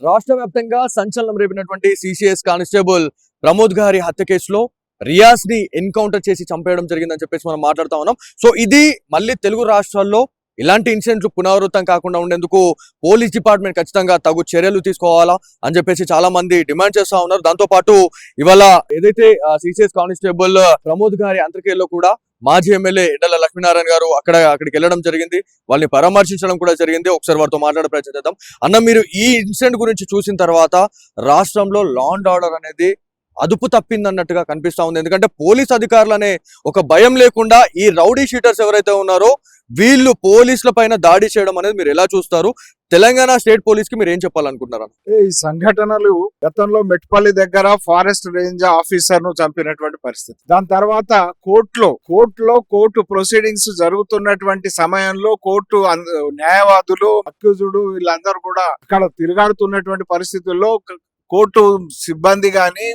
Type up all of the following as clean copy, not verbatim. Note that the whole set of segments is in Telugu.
రాష్ట్ర వ్యాప్తంగా సంచలనం రేపినటువంటి సిసిఎస్ కానిస్టేబుల్ ప్రమోద్ గారి హత్య కేసులో రియాజ్ ని ఎన్కౌంటర్ చేసి చంపేయడం జరిగిందని చెప్పేసి మనం మాట్లాడుతా ఉన్నాం. సో ఇది మళ్ళీ తెలుగు రాష్ట్రాల్లో ఇలాంటి ఇన్సిడెంట్లు పునరావృతం కాకుండా ఉండేందుకు పోలీస్ డిపార్ట్మెంట్ ఖచ్చితంగా తగు చర్యలు తీసుకోవాలా అని చెప్పేసి చాలా మంది డిమాండ్ చేస్తా ఉన్నారు. దాంతో పాటు ఇవాళ ఏదైతే సిసిఎస్ కానిస్టేబుల్ ప్రమోద్ గారి అంత్యక్రియలో కూడా మాజీ ఎమ్మెల్యే ఎడ్డల లక్ష్మీనారాయణ గారు అక్కడికి వెళ్ళడం జరిగింది. వాళ్ళని పరామర్శించడం కూడా జరిగింది. ఒకసారి వారితో మాట్లాడే ప్రయత్నం చేద్దాం. అన్న, మీరు ఈ ఇన్సిడెంట్ గురించి చూసిన తర్వాత రాష్ట్రంలో లా అండ్ ఆర్డర్ అనేది అదుపు తప్పిందన్నట్టుగా కనిపిస్తా ఉంది. ఎందుకంటే పోలీస్ అధికారులనే ఒక భయం లేకుండా ఈ రౌడీ షీటర్స్ ఎవరైతే ఉన్నారో వీళ్ళు పోలీసుల పైన దాడి చేయడం అనేది మీరు ఎలా చూస్తారు? తెలంగాణ స్టేట్ పోలీస్ కి మీరు ఏం చెప్పాలనుకుంటున్నారు? ఈ సంఘటనలు గతంలో మెట్పల్లి దగ్గర ఫారెస్ట్ రేంజ్ ఆఫీసర్ ను చంపినటువంటి పరిస్థితి. దాని తర్వాత కోర్టు ప్రొసీడింగ్స్ జరుగుతున్నటువంటి సమయంలో కోర్టు న్యాయవాదులు అక్యూజుడు వీళ్ళందరూ కూడా అక్కడ తిరుగాడుతున్నటువంటి పరిస్థితుల్లో కోర్టు సిబ్బంది గాని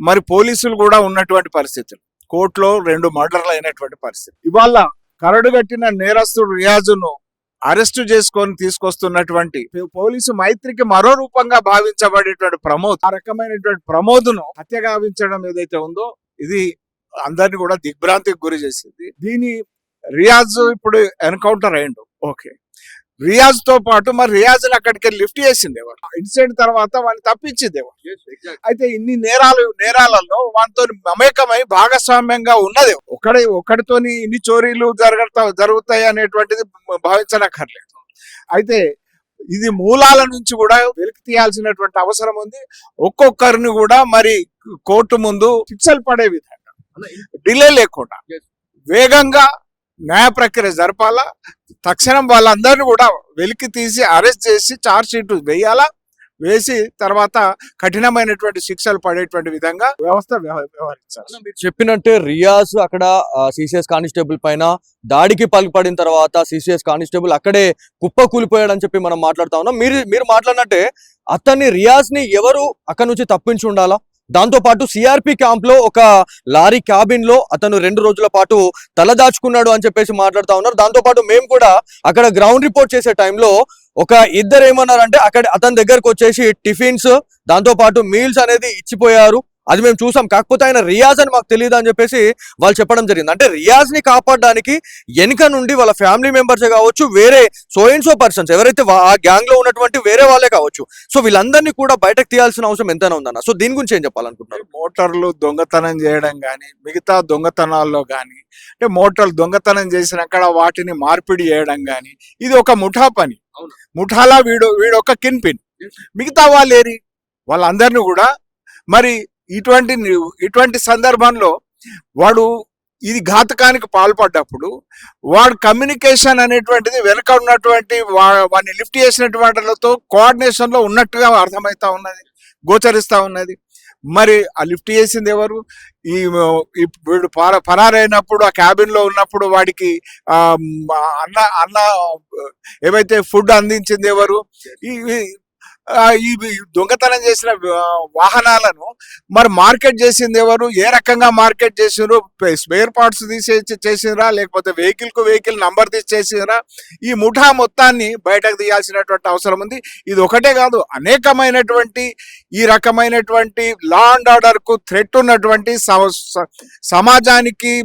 మరి పోలీసులు కూడా ఉన్నటువంటి పరిస్థితులు. కోర్టులో 2 మర్డర్లు అయినటువంటి పరిస్థితి. ఇవాళ కరడుగట్టిన నేరస్తుడు రియాజును అరెస్టు చేసుకొని తీసుకొస్తున్నటువంటి పోలీసు మైత్రికి మరో రూపంగా భావించబడేటువంటి ప్రమోద్, ఆ రకమైనటువంటి ప్రమోద్ను హత్య గావించడం ఏదైతే ఉందో ఇది అందరిని కూడా దిగ్భ్రాంతికి గురి చేసింది. దీని రియాజ్ ఇప్పుడు ఎన్కౌంటర్ అయ్యిండు. ఓకే, రియాజ్ తో పాటు మరి రియాజ్ అక్కడికి లిఫ్ట్ చేసింది ఎవరు? ఇన్సిడెంట్ తర్వాత వాడిని తప్పించింది ఎవరు? అయితే ఇన్ని నేరాలలో వాటితో మమేకమై భాగస్వామ్యంగా ఉన్నది ఒకటితోని ఇన్ని చోరీలు జరుగుతాయి అనేటువంటిది భావించనక్కర్లేదు. అయితే ఇది మూలాల నుంచి కూడా వెలికి తీయాల్సినటువంటి అవసరం ఉంది. ఒక్కొక్కరిని కూడా మరి కోర్టు ముందు శిక్షలు పడే విధంగా డిలే లేకుండా వేగంగా న్యాయ ప్రక్రియ జరపాలా. తక్షణం వాళ్ళందరినీ కూడా వెలికి తీసి అరెస్ట్ చేసి ఛార్జ్ షీట్ వేసి తర్వాత కఠినమైనటువంటి శిక్షలు పడేటువంటి విధంగా వ్యవస్థ వ్యవహరించాలి. మీరు చెప్పినట్టే రియాజ్ అక్కడ సిసిఎస్ కానిస్టేబుల్ పైన దాడికి పాల్పడిన తర్వాత సిసిఎస్ కానిస్టేబుల్ అక్కడే కుప్ప కూలిపోయాడని చెప్పి మనం మాట్లాడుతా ఉన్నాం. మీరు మాట్లాడినట్టే అతన్ని రియాజ్ ని ఎవరు అక్కడ నుంచి తప్పించి ఉండాలా? దాంతో పాటు సిఆర్పి క్యాంప్ లో ఒక లారీ క్యాబిన్ లో అతను 2 రోజుల పాటు తలదాచుకున్నాడు అని చెప్పేసి మాట్లాడుతా ఉన్నారు. దాంతో పాటు మేము కూడా అక్కడ గ్రౌండ్ రిపోర్ట్ చేసే టైంలో ఒక ఇద్దరు ఏమన్నారంటే అక్కడ అతని దగ్గరకు వచ్చేసి టిఫిన్స్ దాంతో పాటు మీల్స్ అనేది ఇచ్చిపోయారు, అది మేము చూసాం. కాకపోతే ఆయన రియాజ్ అని మాకు తెలియదు అని చెప్పేసి వాళ్ళు చెప్పడం జరిగింది. అంటే రియాజ్ ని కాపాడడానికి వెనుక నుండి వాళ్ళ ఫ్యామిలీ మెంబర్సే కావచ్చు, వేరే సో పర్సన్స్ ఎవరైతే ఆ గ్యాంగ్ లో ఉన్నటువంటి వేరే వాళ్ళే కావచ్చు, సో వీళ్ళందరినీ కూడా బయటకు తీయాల్సిన అవసరం ఎంతైనా ఉందన్న. సో దీని గురించి ఏం చెప్పాలనుకుంటున్నారు? మోటార్లు దొంగతనం చేయడం కానీ మిగతా దొంగతనాల్లో కానీ అంటే మోటార్లు దొంగతనం చేసినక్కడ వాటిని మార్పిడి చేయడం కానీ ఇది ఒక ముఠా పని. ముఠాలా వీడు ఒక కిన్ పిన్. మిగతా వాళ్ళందరినీ కూడా మరి ఇటువంటి సందర్భంలో వాడు ఇది ఘాతకానికి పాల్పడ్డప్పుడు వాడు కమ్యూనికేషన్ అనేటువంటిది వెనక ఉన్నటువంటి వాడిని లిఫ్ట్ చేసినటువంటి వాళ్ళతో కోఆర్డినేషన్ లో ఉన్నట్టుగా అర్థమవుతా ఉన్నది, గోచరిస్తా ఉన్నది. మరి ఆ లిఫ్ట్ చేసింది ఎవరు? వీడు పరారైనప్పుడు ఆ క్యాబిన్ లో ఉన్నప్పుడు వాడికి అన్న ఏవైతే ఫుడ్ అందించింది ఎవరు? ఈ దొంగతనం చేసిన వాహనాలను మరి మార్కెట్ చేసింది ఎవరు? ఏ రకంగా మార్కెట్ చేసినారు? స్పేర్ పార్ట్స్ చేసినరా లేకపోతే వెహికల్ నంబర్ తీసి చేసినరా? ఈ ముఠా మొత్తాన్ని బయటకు తీయాల్సినటువంటి అవసరం ఉంది. ఇది ఒకటే కాదు, అనేకమైనటువంటి ఈ రకమైనటువంటి లా అండ్ ఆర్డర్ కు థ్రెట్ ఉన్నటువంటి సమాజానికి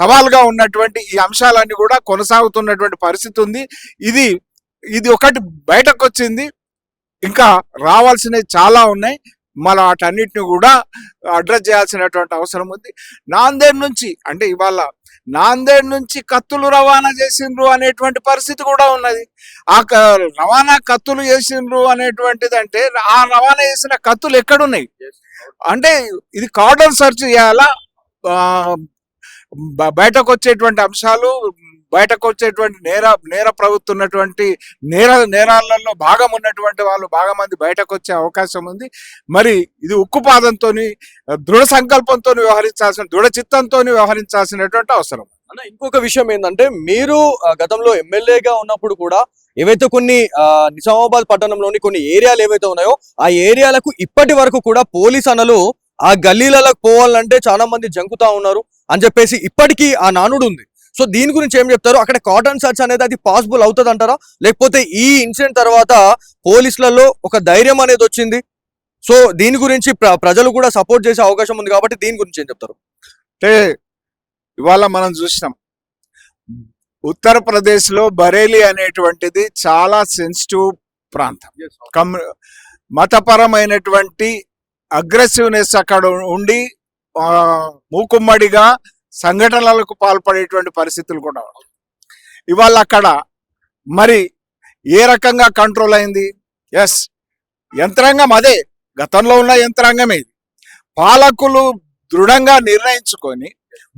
సవాల్గా ఉన్నటువంటి ఈ అంశాలన్నీ కూడా కొనసాగుతున్నటువంటి పరిస్థితి ఉంది. ఇది ఒకటి బయటకు వచ్చింది, ఇంకా రావాల్సినవి చాలా ఉన్నాయి. మన వాటన్నిటిని కూడా అడ్రస్ చేయాల్సినటువంటి అవసరం ఉంది. ఇవాళ నాందేడ్ నుంచి కత్తులు రవాణా చేసిండ్రు అనేటువంటి పరిస్థితి కూడా ఉన్నది. ఆ రవాణా కత్తులు చేసిండ్రు అనేటువంటిది అంటే ఆ రవాణా చేసిన కత్తులు ఎక్కడున్నాయి అంటే ఇది కార్డన్ సెర్చ్ చేయాలా. బయటకు వచ్చేటువంటి అంశాలు, బయటకు వచ్చేటువంటి నేర ప్రవృత్తున్నటువంటి నేరాలలో భాగం ఉన్నటువంటి వాళ్ళు బాగా మంది బయటకు వచ్చే అవకాశం ఉంది. మరి ఇది ఉక్కుపాదంతో దృఢ సంకల్పంతో దృఢ చిత్తంతో వ్యవహరించాల్సినటువంటి అవసరం. అన్న, ఇంకొక విషయం ఏంటంటే మీరు గతంలో ఎమ్మెల్యేగా ఉన్నప్పుడు కూడా ఏవైతే కొన్ని నిజామాబాద్ పట్టణంలోని కొన్ని ఏరియాలు ఏవైతే ఉన్నాయో ఆ ఏరియాలకు ఇప్పటి వరకు కూడా పోలీస్ అన్నలు ఆ గల్లీలకు పోవాలంటే చాలా మంది జంకుతా ఉన్నారు అని చెప్పేసి ఇప్పటికీ ఆ నానుడు ఉంది. సో దీని గురించి ఏం చెప్తారు? అక్కడ కాటన్ సర్చ్ అనేది అది పాసిబుల్ అవుతుంది అంటారా? లేకపోతే ఈ ఇన్సిడెంట్ తర్వాత పోలీసులలో ఒక ధైర్యం అనేది వచ్చింది, సో దీని గురించి ప్రజలు కూడా సపోర్ట్ చేసే అవకాశం ఉంది కాబట్టి దీని గురించి ఏం చెప్తారు? అంటే ఇవాళ మనం చూసినాం, ఉత్తరప్రదేశ్ లో బరేలీ అనేటువంటిది చాలా సెన్సిటివ్ ప్రాంతం. మతపరమైనటువంటి అగ్రెసివ్నెస్ అక్కడ ఉండి మూకుమ్మడిగా సంఘటనలకు పాల్పడేటువంటి పరిస్థితులు కూడా ఉన్నాయి. ఇవాళ అక్కడ మరి ఏ రకంగా కంట్రోల్ అయింది? ఎస్, యంత్రాంగం అదే, గతంలో ఉన్న యంత్రాంగమే ఇది. పాలకులు దృఢంగా నిర్ణయించుకొని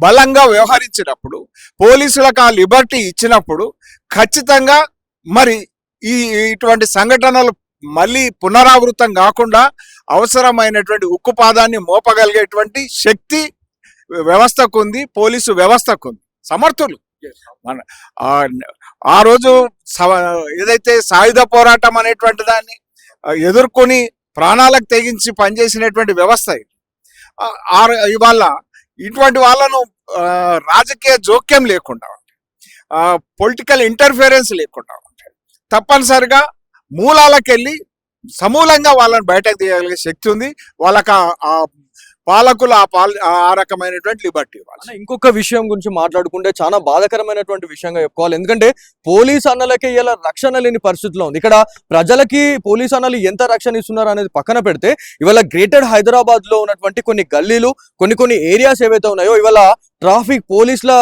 బలంగా వ్యవహరించినప్పుడు, పోలీసులకు ఆ లిబర్టీ ఇచ్చినప్పుడు ఖచ్చితంగా మరి ఇటువంటి సంఘటనలు మళ్ళీ పునరావృతం కాకుండా అవసరమైనటువంటి ఉక్కుపాదాన్ని మోపగలిగేటువంటి శక్తి వ్యవస్థకు ఉంది, పోలీసు వ్యవస్థకు ఉంది, సమర్థులు. ఆ రోజు ఏదైతే సాయుధ పోరాటం అనేటువంటి దాన్ని ఎదుర్కొని ప్రాణాలకు తెగించి పనిచేసినటువంటి వ్యవస్థ ఇవాళ ఇటువంటి వాళ్ళను రాజకీయ జోక్యం లేకుండా, పొలిటికల్ ఇంటర్ఫిరెన్స్ లేకుండా తప్పనిసరిగా మూలాలకెళ్ళి సమూలంగా వాళ్ళని బయటకు తీయగలిగే శక్తి ఉంది వాళ్ళకి. ఆ పాలకులు ఆ రకమైనటువంటి లిబర్టీ ఇవ్వాలి. ఇంకొక విషయం గురించి మాట్లాడుకుంటే చాలా బాధాకరమైనటువంటి విషయంగా చెప్పుకోవాలి. ఎందుకంటే పోలీస్ అన్నలకే ఇలా రక్షణ లేని పరిస్థితిలో ఉంది. ఇక్కడ ప్రజలకి పోలీస్ అన్నలు ఎంత రక్షణ ఇస్తున్నారు అనేది పక్కన పెడితే, ఇవాళ గ్రేటర్ హైదరాబాద్ లో ఉన్నటువంటి కొన్ని గల్లీలు, కొన్ని ఏరియాస్ ఏవైతే ఉన్నాయో, ఇవాళ ట్రాఫిక్ పోలీసుల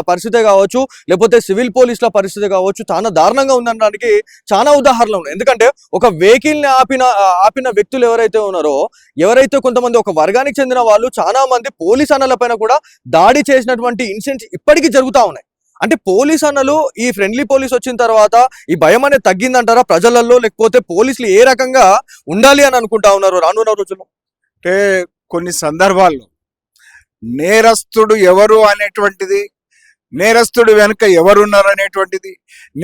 పరిస్థితే కావచ్చు, లేకపోతే సివిల్ పోలీసుల పరిస్థితి కావచ్చు, చాలా దారుణంగా ఉందనడానికి చాలా ఉదాహరణలు ఉన్నాయి. ఎందుకంటే ఒక వెహికల్ ని ఆపిన వ్యక్తులు ఎవరైతే ఉన్నారో, ఎవరైతే కొంతమంది ఒక వర్గానికి చెందిన వాళ్ళు చాలా మంది పోలీస్ అన్నల పైన కూడా దాడి చేసినటువంటి ఇన్సిడెంట్స్ ఇప్పటికీ జరుగుతూ ఉన్నాయి. అంటే పోలీస్ అన్నలు, ఈ ఫ్రెండ్లీ పోలీస్ వచ్చిన తర్వాత ఈ భయం అనేది తగ్గిందంటారా ప్రజలలో? లేకపోతే పోలీసులు ఏ రకంగా ఉండాలి అని అనుకుంటా ఉన్నారు రానున్న రోజుల్లో? అంటే కొన్ని సందర్భాల్లో నేరస్తుడు ఎవరు అనేటువంటిది, నేరస్తుడి వెనుక ఎవరున్నారు అనేటువంటిది,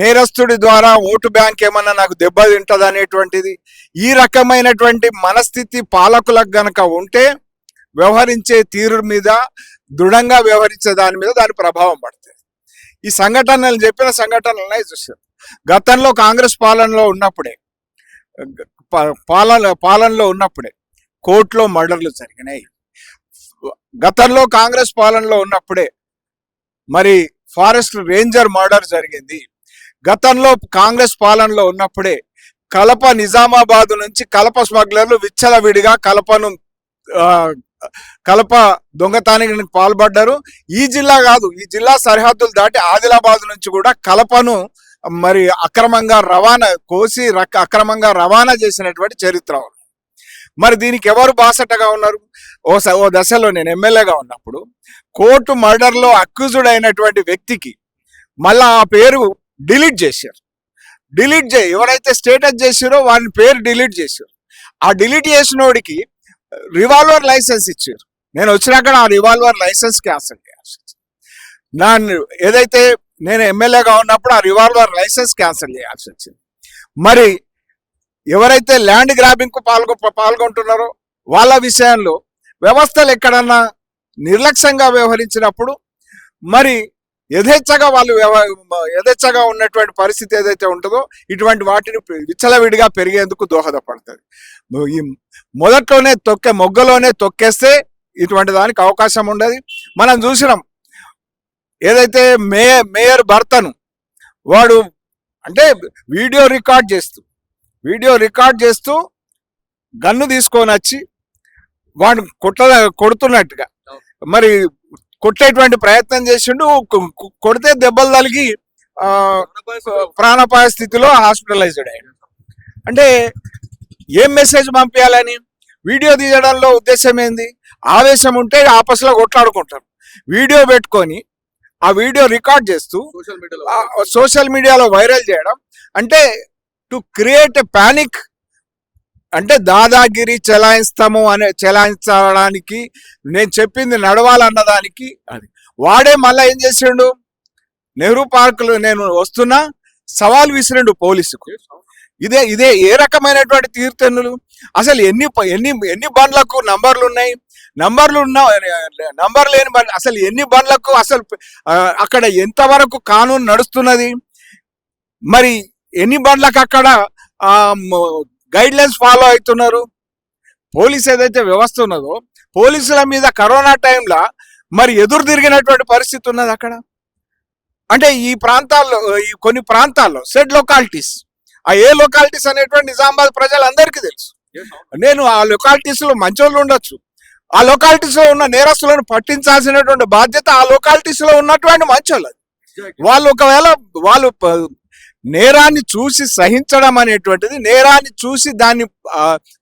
నేరస్తుడి ద్వారా ఓటు బ్యాంక్ ఏమన్నా నాకు దెబ్బ తింటది అనేటువంటిది, ఈ రకమైనటువంటి మనస్థితి పాలకులకు గనక ఉంటే వ్యవహరించే తీరు మీద, దృఢంగా వ్యవహరించే దాని మీద దాని ప్రభావం పడుతుంది. ఈ సంఘటనలు చెప్పిన సంఘటనలనే చూసారు. గతంలో కాంగ్రెస్ పాలనలో ఉన్నప్పుడే కోర్టులో మర్డర్లు జరిగినాయి. గతంలో కాంగ్రెస్ పాలనలో ఉన్నప్పుడే మరి ఫారెస్ట్ రేంజర్ మర్డర్ జరిగింది. గతంలో కాంగ్రెస్ పాలనలో ఉన్నప్పుడే కలప, నిజామాబాద్ నుంచి కలప స్మగ్లర్లు విచ్చలవిడిగా కలప దొంగతనానికి పాల్పడ్డారు. ఈ జిల్లా కాదు, ఈ జిల్లా సరిహద్దులు దాటి ఆదిలాబాద్ నుంచి కూడా కలపను మరి అక్రమంగా అక్రమంగా రవాణా చేసినటువంటి చరిత్ర. మరి దీనికి ఎవరు బాసటగా ఉన్నారు? ఓ దశలో నేను ఎమ్మెల్యేగా ఉన్నప్పుడు కోర్టు మర్డర్లో అక్యూజ్డ్ అయినటువంటి వ్యక్తికి మళ్ళా ఆ పేరు డిలీట్ చేశారు. ఎవరైతే స్టేటస్ చేసారో వాని పేరు డిలీట్ చేశారు. ఆ డిలీట్ చేసినోడికి రివాల్వర్ లైసెన్స్ ఇచ్చారు. నేను వచ్చినాక ఆ రివాల్వర్ లైసెన్స్ క్యాన్సిల్ చేయాల్సి వచ్చింది. ఏదైతే నేను ఎమ్మెల్యేగా ఉన్నప్పుడు ఆ రివాల్వర్ లైసెన్స్ క్యాన్సిల్ చేయాల్సి వచ్చింది. మరి ఎవరైతే ల్యాండ్ గ్రాబింగ్ కు పాల్గొంటున్నారో వాళ్ళ విషయంలో వ్యవస్థలు ఎక్కడన్నా నిర్లక్ష్యంగా వ్యవహరించినప్పుడు మరి యథేచ్ఛగా ఉన్నటువంటి పరిస్థితి ఏదైతే ఉంటుందో ఇటువంటి వాటిని విచ్చలవిడిగా పెరిగేందుకు దోహదపడుతుంది. ఈ మొగ్గలోనే తొక్కేస్తే ఇటువంటి దానికి అవకాశం ఉండదు. మనం చూసినాం, ఏదైతే మేయర్ భర్తను వాడు అంటే వీడియో రికార్డ్ చేస్తూ గన్ను తీసుకొని వచ్చి వాడు కొడుతున్నట్టుగా మరి కొట్టేటువంటి ప్రయత్నం చేసిండు. కొడితే దెబ్బలు తగిలి ప్రాణాపాయ స్థితిలో హాస్పిటలైజ్డ్ అయ్యాడు. అంటే ఏం మెసేజ్ పంపించాలని? వీడియో తీయడంలో ఉద్దేశం ఏంది? ఆవేశం ఉంటే ఆపస్లో కొట్లాడుకుంటారు. వీడియో పెట్టుకొని ఆ వీడియో రికార్డ్ చేస్తూ సోషల్ మీడియాలో వైరల్ చేయడం అంటే టు క్రియేట్ ఎ పానిక్, అంటే దాదాగిరి చెలాయించడానికి నేను చెప్పింది నడవాలన్నదానికి. అది వాడే మళ్ళా ఏం చేసిండు, నెహ్రూ పార్కులో నేను వస్తున్నా సవాల్ విసిరిండు పోలీసుకు. ఇదే ఏ రకమైనటువంటి తీర్థనులు? అసలు ఎన్ని బండ్లకు నంబర్లు ఉన్నాయి? నంబర్ లేని బండ్లు అసలు ఎన్ని బండ్లకు అసలు అక్కడ ఎంతవరకు కానూన్ నడుస్తున్నది? మరి ఎన్ని బండ్లకు అక్కడ గైడ్ లైన్స్ ఫాలో అవుతున్నారు? పోలీస్ ఏదైతే వ్యవస్థ ఉన్నదో పోలీసుల మీద కరోనా టైంలో మరి ఎదురు తిరిగినటువంటి పరిస్థితి ఉన్నది అక్కడ. అంటే ఈ ప్రాంతాల్లో కొన్ని ప్రాంతాల్లో సెడ్ లొకాలిటీస్, ఆ ఏ లొకాలిటీస్ అనేటువంటి నిజామాబాద్ ప్రజలందరికీ తెలుసు. నేను ఆ లొకాలిటీస్ లో మంచోళ్ళు ఉండొచ్చు, ఆ లొకాలిటీస్ లో ఉన్న నేరస్తులను పట్టించాల్సినటువంటి బాధ్యత ఆ లొకాలిటీస్ లో ఉన్నటువంటి మంచోళ్ళు. వాళ్ళు ఒకవేళ వాళ్ళు నేరాన్ని చూసి సహించడం అనేటువంటిది, నేరాన్ని చూసి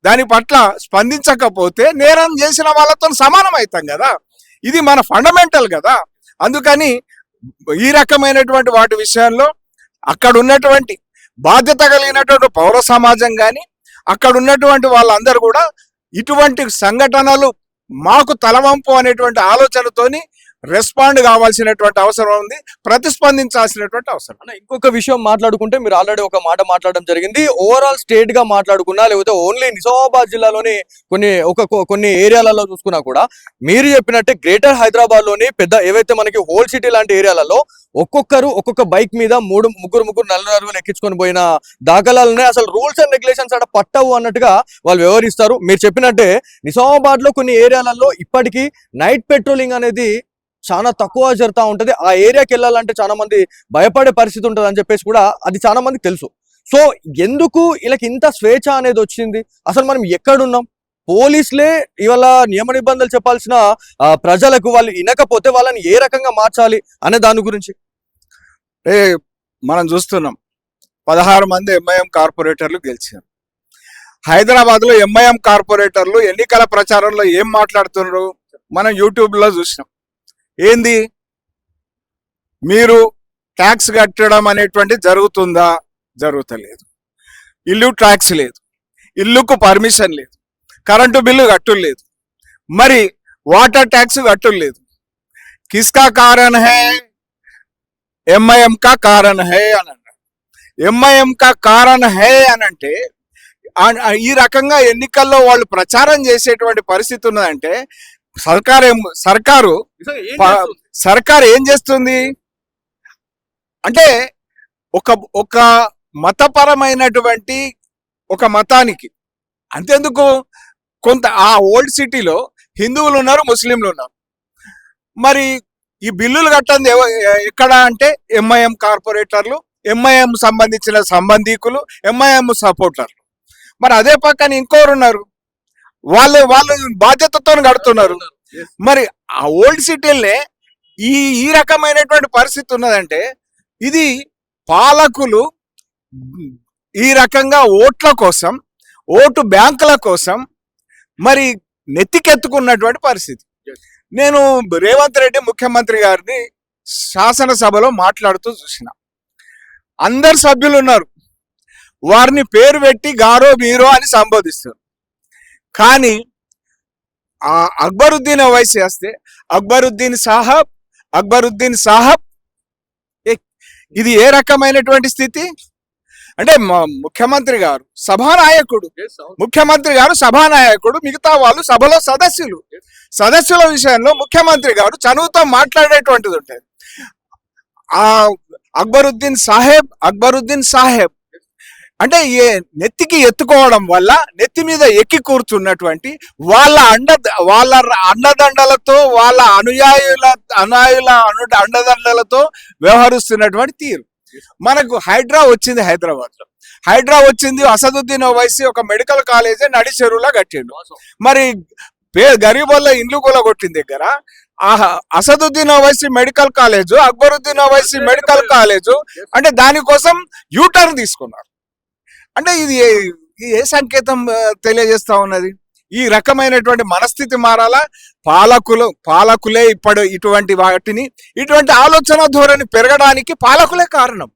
దాని పట్ల స్పందించకపోతే నేరం చేసిన వాళ్ళతో సమానం అవుతాం కదా. ఇది మన ఫండమెంటల్ కదా. అందుకని ఈ రకమైనటువంటి వాటి విషయాల్లో అక్కడ ఉన్నటువంటి బాధ్యత కలిగినటువంటి పౌర సమాజం కానీ అక్కడ ఉన్నటువంటి వాళ్ళందరూ కూడా ఇటువంటి సంఘటనలు మాకు తలవంపు అనేటువంటి ఆలోచనతోని రెస్పాండ్ కావాల్సినటువంటి అవసరం ఉంది, ప్రతిస్పందించాల్సినటువంటి అవసరం. అన్న ఇంకొక విషయం మాట్లాడుకుంటే, మీరు ఆల్రెడీ ఒక మాట మాట్లాడడం జరిగింది, ఓవరాల్ స్టేట్ గా మాట్లాడుకున్నా లేకపోతే ఓన్లీ నిజామాబాద్ జిల్లాలోని కొన్ని ఏరియాలలో చూసుకున్నా కూడా మీరు చెప్పినట్టే గ్రేటర్ హైదరాబాద్ లోని పెద్ద ఏవైతే మనకి హోల్ సిటీ లాంటి ఏరియాలలో ఒక్కొక్క బైక్ మీద ముగ్గురు నలుగురు ఎక్కించుకొని పోయిన దాఖలాలనే అసలు రూల్స్ అండ్ రెగ్యులేషన్స్ అక్కడ పట్టవు అన్నట్టుగా వాళ్ళు వ్యవహరిస్తారు. మీరు చెప్పినట్టే నిజామాబాద్ లో కొన్ని ఏరియాలలో ఇప్పటికీ నైట్ పెట్రోలింగ్ అనేది చాలా తక్కువ జరుగుతూ ఉంటది. ఆ ఏరియాకి వెళ్ళాలంటే చాలా మంది భయపడే పరిస్థితి ఉంటుంది అని చెప్పేసి కూడా అది చాలా మందికి తెలుసు. సో ఎందుకు వీళ్ళకి ఇంత స్వేచ్ఛ అనేది వచ్చింది? అసలు మనం ఎక్కడున్నాం? పోలీసులే ఇవాళ నియమ నిబంధనలు చెప్పాల్సిన ప్రజలకు వాళ్ళు వినకపోతే వాళ్ళని ఏ రకంగా మార్చాలి అనే దాని గురించి మనం చూస్తున్నాం. 16 మంది ఎంఐఎం కార్పొరేటర్లు గెలిచారు. హైదరాబాద్ లో ఎంఐఎం కార్పొరేటర్లు ఎన్నికల ప్రచారంలో ఏం మాట్లాడుతున్నారు మనం యూట్యూబ్ లో చూసినాం. ఏంది, మీరు ట్యాక్స్ కట్టడం అనేటువంటి జరుగుతుందా? జరుగుతలేదు. ఇల్లు ట్యాక్స్ లేదు, ఇల్లుకు పర్మిషన్ లేదు, కరెంటు బిల్లు కట్టులు లేదు, మరి వాటర్ ట్యాక్స్ కట్టులు లేదు. కిస్కా కారణ్ హై? ఎంఐఎం కా కారణ్ హై అని అన్నారు. ఎంఐఎం కా కారణ్ హై అని అంటే ఈ రకంగా ఎన్నికల్లో వాళ్ళు ప్రచారం చేసేటువంటి పరిస్థితి ఉన్నదంటే సర్కారు ఏం చేస్తుంది అంటే ఒక మతపరమైనటువంటి ఒక మతానికి అంతేందుకు కొంత ఆ ఓల్డ్ సిటీలో హిందువులు ఉన్నారు, ముస్లింలు ఉన్నారు. మరి ఈ బిల్లులు కట్టండి ఎక్కడ అంటే ఎంఐఎం కార్పొరేటర్లు, ఎంఐఎం సంబంధించిన సంబంధీకులు, ఎంఐఎం సపోర్టర్లు. మరి అదే పక్కన ఇంకోరు ఉన్నారు, వాళ్ళు బాధ్యతతో కడుతున్నారు. మరి ఆ ఓల్డ్ సిటీలనే ఈ రకమైనటువంటి పరిస్థితి ఉన్నదంటే ఇది పాలకులు ఈ రకంగా ఓట్ల కోసం, ఓటు బ్యాంకుల కోసం మరి నెత్తికెత్తుకున్నటువంటి పరిస్థితి. నేను రేవంత్ రెడ్డి ముఖ్యమంత్రి గారిని శాసనసభలో మాట్లాడుతూ చూసిన. అందరు సభ్యులు ఉన్నారు, వారిని పేరు పెట్టి గారో మీరో అని సంబోధిస్తారు. కానీ ఆ అక్బరుద్దీన్ ఓవైసీ వస్తే అక్బరుద్దీన్ సాహబ్ ఇది ఏ రకమైనటువంటి స్థితి అంటే ముఖ్యమంత్రి గారు సభానాయకుడు, మిగతా వాళ్ళు సభలో సదస్సుల విషయంలో ముఖ్యమంత్రి గారు చనువుతో మాట్లాడేటువంటిది ఉంటుంది. ఆ అక్బరుద్దీన్ సాహెబ్ అంటే నెత్తికి ఎత్తుకోవడం వల్ల నెత్తి మీద ఎక్కి కూర్చున్నటువంటి వాళ్ళ అండదండలతో, వాళ్ళ అనుయాయుల అండదండలతో వ్యవహరిస్తున్నటువంటి తీరు. మనకు హైడ్రా వచ్చింది, హైడ్రా వచ్చింది. అసదుద్దీన్ ఓవైసీ ఒక మెడికల్ కాలేజీ నడి చెరువులా కట్టిండు. మరి గరీబోళ్ళ ఇండ్లు కూలగొట్టిన దగ్గర Asaduddin Owaisi medical college, Akbaruddin Owaisi medical college అంటే దానికోసం యూటర్న్ తీసుకున్నారు. అంటే ఇది ఏ సంకేతం తెలియజేస్తా ఉన్నది? ఈ రకమైనటువంటి మనస్థితి మారాలా. పాలకులే ఇటువంటి ఆలోచన ధోరణి పెరగడానికి పాలకులే కారణం.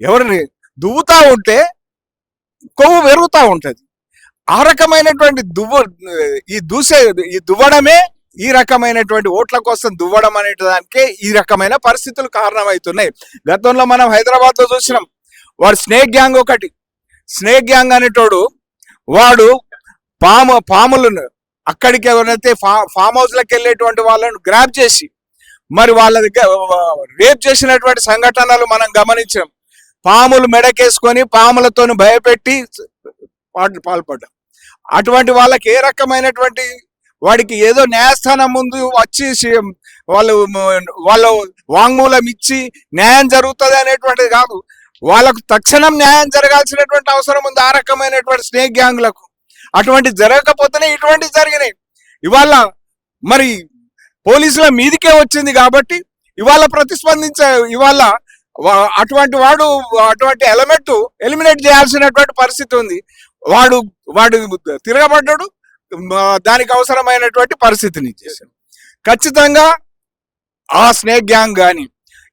ఎవరిని దువ్వుతా ఉంటే కొవ్వు పెరుగుతూ ఉంటది. ఆ రకమైనటువంటి దువ్వడమే ఈ రకమైనటువంటి ఓట్ల కోసం దువ్వడం అనే దానికే ఈ రకమైన పరిస్థితులు కారణమవుతున్నాయి. గతంలో మనం హైదరాబాద్ లో చూసినాం, వాడు స్నేక్ గ్యాంగ్ ఒకటి, స్నేక్ గ్యాంగ్ అనేటోడు వాడు పాములను అక్కడికి ఎవరైతే ఫామ్ హౌస్ లకు వెళ్ళేటువంటి వాళ్ళను గ్రాప్ చేసి మరి వాళ్ళ దగ్గర రేప్ చేసినటువంటి సంఘటనలు మనం గమనించాం. పాములు మెడకేసుకొని పాములతో భయపెట్టి పాల్పడ్డాం. అటువంటి వాళ్ళకి ఏ రకమైనటువంటి వాడికి ఏదో న్యాయస్థానం ముందు వచ్చి వాళ్ళు వాంగ్మూలం ఇచ్చి న్యాయం జరుగుతుంది అనేటువంటిది కాదు. వాళ్ళకు తక్షణం న్యాయం జరగాల్సినటువంటి అవసరం ఉంది ఆ రకమైనటువంటి స్నేక్ గ్యాంగ్లకు. అటువంటి జరగకపోతేనే ఇటువంటివి జరిగినాయి. ఇవాళ మరి పోలీసుల మీదికే వచ్చింది కాబట్టి ఇవాళ ఇవాళ అటువంటి అటువంటి ఎలిమెంట్ ఎలిమినేట్ చేయాల్సినటువంటి పరిస్థితి ఉంది. వాడు తిరగబడ్డాడు, దానికి అవసరమైనటువంటి పరిస్థితిని చేశాడు. ఖచ్చితంగా ఆ స్నేక్ గ్యాంగ్ కానీ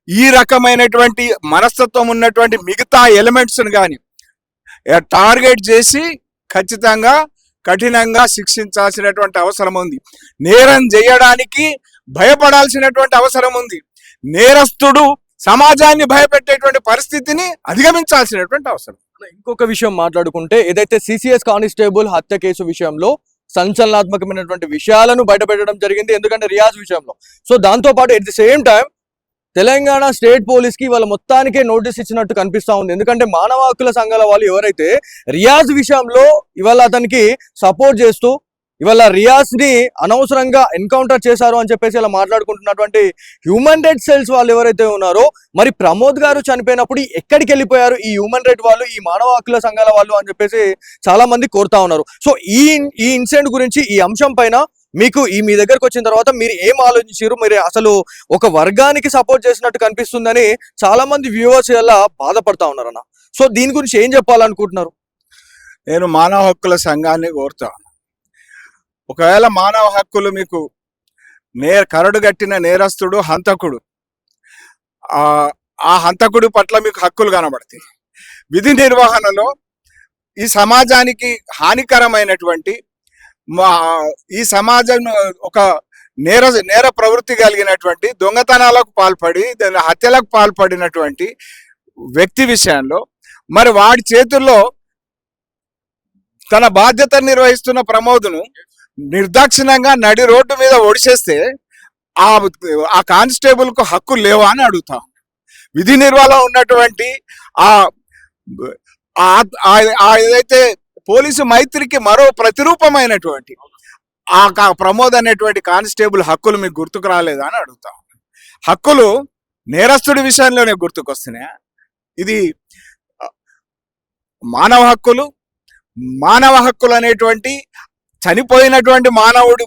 ఈ రకమైనటువంటి మనస్తత్వం ఉన్నటువంటి మిగతా ఎలిమెంట్స్ కానీ టార్గెట్ చేసి ఖచ్చితంగా కఠినంగా శిక్షించాల్సినటువంటి అవసరం ఉంది. నేరం చేయడానికి భయపడాల్సినటువంటి అవసరం ఉంది. నేరస్తుడు సమాజాన్ని భయపెట్టేటువంటి పరిస్థితిని అధిగమించాల్సినటువంటి అవసరం. ఇంకొక విషయం మాట్లాడుకుంటే ఏదైతే సిసిఎస్ కానిస్టేబుల్ హత్య కేసు విషయంలో సంచలనాత్మకమైనటువంటి విషయాలను బయటపెట్టడం జరిగింది, ఎందుకంటే రియాజ్ విషయంలో. సో దాంతో పాటు at the same time Telangana state police కి వాళ్ళ మొత్తానికే నోటీస్ ఇచ్చినట్టు కనిపిస్తా ఉంది. ఎందుకంటే మానవ హక్కుల సంఘాల వాళ్ళు ఎవరైతే రియాజ్ విషయంలో ఇవాళ అతనికి సపోర్ట్ చేస్తూ ఇవాళ రియాజ్ ని అనవసరంగా ఎన్కౌంటర్ చేశారు అని చెప్పేసి ఇలా మాట్లాడుకుంటున్నటువంటి హ్యూమన్ రైట్స్ సెల్స్ వాళ్ళు ఎవరైతే ఉన్నారో, మరి ప్రమోద్ గారు చనిపోయినప్పుడు ఎక్కడికి వెళ్ళిపోయారు ఈ హ్యూమన్ రైట్ వాళ్ళు, ఈ మానవ హక్కుల సంఘాల వాళ్ళు అని చెప్పేసి చాలా మంది కోరుతా ఉన్నారు. సో ఈ ఇన్సిడెంట్ గురించి, ఈ అంశం పైన మీకు మీ దగ్గరకు వచ్చిన తర్వాత మీరు ఏం ఆలోచించారు? మీరు అసలు ఒక వర్గానికి సపోర్ట్ చేసినట్టు కనిపిస్తుందని చాలా మంది వ్యూవర్స్ ఇలా బాధపడతా ఉన్నారన్న. సో దీని గురించి ఏం చెప్పాలనుకుంటున్నారు? నేను మానవ హక్కుల సంఘాన్ని కోరుతా. ఒకవేళ మానవ హక్కులు మీకు కరడుగట్టిన నేరస్తుడు హంతకుడు, ఆ హంతకుడి పట్ల మీకు హక్కులు కనబడతాయి. విధి నిర్వహణలో ఈ సమాజానికి హానికరమైనటువంటి ఈ సమాజం ఒక నేర ప్రవృత్తి కలిగినటువంటి దొంగతనాలకు పాల్పడి హత్యలకు పాల్పడినటువంటి వ్యక్తి విషయంలో మరి వాడి చేతుల్లో తన బాధ్యతను నిర్వహిస్తున్న ప్రమోద్ను నిర్దాక్షిణ్యంగా నడి రోడ్డు మీద ఒడిచేస్తే ఆ కానిస్టేబుల్ కు హక్కు లేవా అని అడుగుతా. విధి నిర్వహణ ఉన్నటువంటి ఏదైతే పోలీసు మైత్రికి మరో ప్రతిరూపమైనటువంటి ఆ ప్రమోద్ అనేటువంటి కానిస్టేబుల్ హక్కులు మీకు గుర్తుకు రాలేదా అని అడుగుతా. హక్కులు నేరస్తుడి విషయంలోనే గుర్తుకొస్తున్నాయా? ఇది మానవ హక్కులు అనేటువంటి చనిపోయినటువంటి మానవుడు,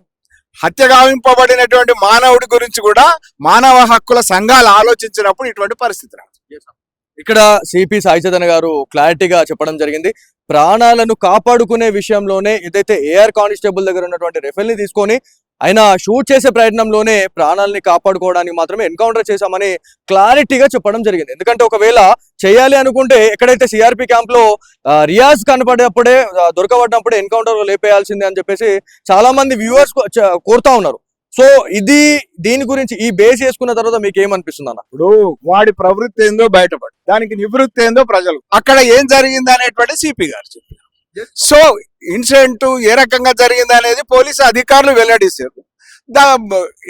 హత్య గావింపబడినటువంటి మానవుడి గురించి కూడా మానవ హక్కుల సంఘాలు ఆలోచించినప్పుడు ఇటువంటి పరిస్థితి రాదు. ఇక్కడ సిపి సాయి చైతన్య గారు క్లారిటీగా చెప్పడం జరిగింది. ప్రాణాలను కాపాడుకునే విషయంలోనే ఏదైతే ఏఆర్ కానిస్టేబుల్ దగ్గర ఉన్నటువంటి రైఫిల్ ని తీసుకొని ఆయన షూట్ చేసే ప్రయత్నంలోనే ప్రాణాలని కాపాడుకోవడానికి మాత్రమే ఎన్కౌంటర్ చేశామని క్లారిటీగా చెప్పడం జరిగింది. ఎందుకంటే ఒకవేళ చేయాలి అనుకుంటే ఎక్కడైతే సిఆర్పి క్యాంప్ లో రియాజ్ కనపడేప్పుడే దొరకబడినప్పుడే ఎన్కౌంటర్ లేపేయాల్సిందే అని చెప్పేసి చాలా మంది వ్యూవర్స్ కోరుతా ఉన్నారు. సో దీని గురించి ఈ బేస్ చేసుకున్న తర్వాత మీకు ఏమనిపిస్తుంది అన్న? ఇప్పుడు వాడి ప్రవృత్తి ఏందో బయటపడి దానికి నివృత్తి ఏందో ప్రజలు అక్కడ ఏం జరిగింది అనేటువంటి సిపి గారు చెప్పారు. సో ఇన్సిడెంట్ ఏ రకంగా జరిగింది అనేది పోలీసు అధికారులు వెల్లడిస్తారు.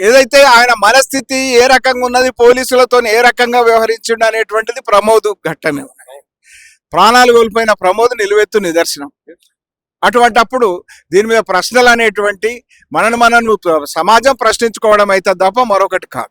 ఏదైతే ఆయన మనస్థితి ఏ రకంగా ఉన్నది, పోలీసులతో ఏ రకంగా వ్యవహరించిండు అనేటువంటిది ప్రమోద్ ఘట్టమే. ప్రాణాలు కోల్పోయిన ప్రమోద్ నిలువెత్తు నిదర్శనం. అటువంటప్పుడు దీని మీద ప్రశ్నలు అనేటువంటి మనం సమాజం ప్రశ్నించుకోవడం అయితే తప్ప మరొకటి కాదు.